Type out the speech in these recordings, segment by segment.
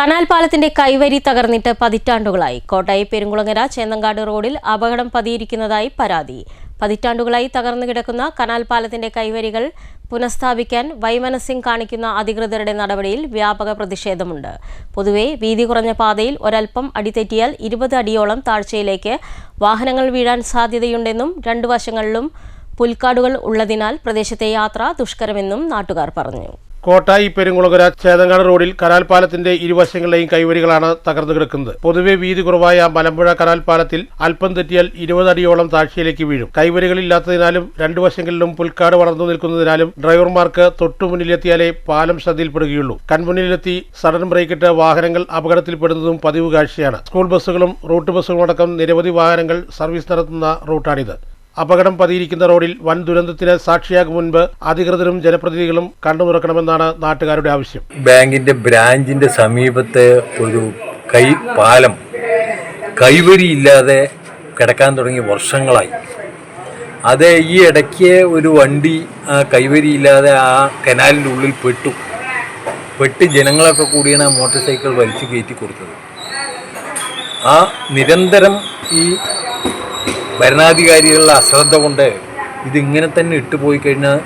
Canal പാലത്തിന്റെ കൈവരി തകർന്നിട്ട് പതിറ്റാണ്ടുകളായി. കോട്ടായി പെരുങ്കുളങ്ങര ചേന്നങ്കാട് റോഡിൽ അപകടം പതിയിരിക്കുന്നതായി പരാതി. പതിറ്റാണ്ടുകളായി തകർന്നു കിടക്കുന്ന കനാൽ പാലത്തിന്റെ കൈവരികൾ പുനഃസ്ഥാപിക്കാൻ വൈമനസ്യം കാണിക്കുന്ന അധികൃതരുടെ നടപടിയിൽ വ്യാപക പ്രതിഷേധമുണ്ട്. പൊതുവെ വീതി കുറഞ്ഞ പാതയിൽ ഒരൽപ്പം അടിതെറ്റിയാൽ 20 അടിയോളം താഴ്ചയിലേക്ക് വാഹനങ്ങൾ വീഴാൻ സാധ്യതയുണ്ടെന്നും 2 വശങ്ങളിലും പുൽക്കാടുകൾ ഉള്ളതിനാൽ പ്രദേശത്തെ യാത്ര ദുഷ്കരമെന്നും നാട്ടുകാർ പറഞ്ഞു. കോട്ടായി പെരുങ്കുളങ്ങര ചേന്നങ്കാട് റോഡിൽ കനാൽ പാലത്തിന്റെ ഇരുവശങ്ങളിലെയും കൈവരികളാണ് തകർന്നു കിടക്കുന്നത്. പൊതുവെ വീതി കുറവായ മലമ്പുഴ കനാൽ പാലത്തിൽ അല്പം തെറ്റിയാൽ 20 അടിയോളം താഴ്ചയിലേക്ക് വീഴും. കൈവരികളില്ലാത്തതിനാലും 2 വശങ്ങളിലും പുൽക്കാട് വളർന്നു നിൽക്കുന്നതിനാലും ഡ്രൈവർമാർക്ക് തൊട്ടുമുന്നിലെത്തിയാലേ പാലം ശ്രദ്ധയിൽപ്പെടുകയുള്ളൂ. കൺമുന്നിലെത്തി സഡൻ ബ്രേക്കിട്ട് വാഹനങ്ങൾ അപകടത്തിൽപ്പെടുന്നതും പതിവ് കാഴ്ചയാണ്. സ്കൂൾ ബസ്സുകളും റൂട്ട് ബസ്സുകളും അടക്കം നിരവധി വാഹനങ്ങൾ സർവീസ് നടത്തുന്ന റൂട്ടാണിത്. അപകടം പതിയിരിക്കുന്ന റോഡിൽ വൻ ദുരന്തത്തിന് സാക്ഷിയാകും മുൻപ് അധികൃതരും ജനപ്രതിനിധികളും കണ്ടുതുറക്കണമെന്നാണ് നാട്ടുകാരുടെ ആവശ്യം. ബാങ്കിന്റെ ബ്രാഞ്ചിന്റെ സമീപത്തെ ഒരു പാലം കൈവരിയില്ലാതെ കിടക്കാൻ തുടങ്ങി വർഷങ്ങളായി. അത് ഈ ഇടയ്ക്ക് ഒരു വണ്ടി കൈവരിയില്ലാതെ ആ കനാലിൻ്റെ ഉള്ളിൽ പെട്ട് ജനങ്ങളൊക്കെ കൂടിയാണ് ആ മോട്ടോർ സൈക്കിൾ വലിച്ചു കയറ്റി കൊടുത്തത്. ആ നിരന്തരം ഈ ഭരണാധികാരികളുടെ അശ്രദ്ധ കൊണ്ട് ഇതിങ്ങനെ തന്നെ ഇട്ടുപോയി കഴിഞ്ഞാൽ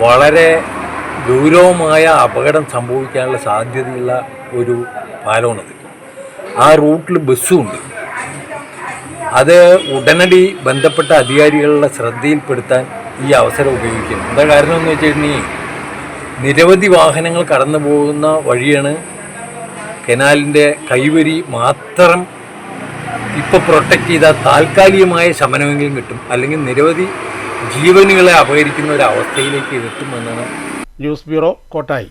വളരെ ഗൗരവമായ അപകടം സംഭവിക്കാനുള്ള സാധ്യതയുള്ള ഒരു പാലമാണത്. ആ റൂട്ടിൽ ബസ്സുമുണ്ട്. അത് ഉടനടി ബന്ധപ്പെട്ട അധികാരികളുടെ ശ്രദ്ധയിൽപ്പെടുത്താൻ ഈ അവസരം ഉപയോഗിക്കുന്നു. എന്താ കാരണം എന്ന് വെച്ചിട്ടുണ്ടെങ്കിൽ നിരവധി വാഹനങ്ങൾ കടന്നു പോകുന്ന വഴിയാണ് കനാലിൻ്റെ കൈവരി മാത്രം ഇപ്പോൾ പ്രൊട്ടക്റ്റ് ചെയ്താൽ താൽക്കാലികമായ ശമനമെങ്കിലും കിട്ടും, അല്ലെങ്കിൽ നിരവധി ജീവനുകളെ അപഹരിക്കുന്ന ഒരു അവസ്ഥയിലേക്ക് എത്തുമെന്നാണ്. News bureau, Kottayi.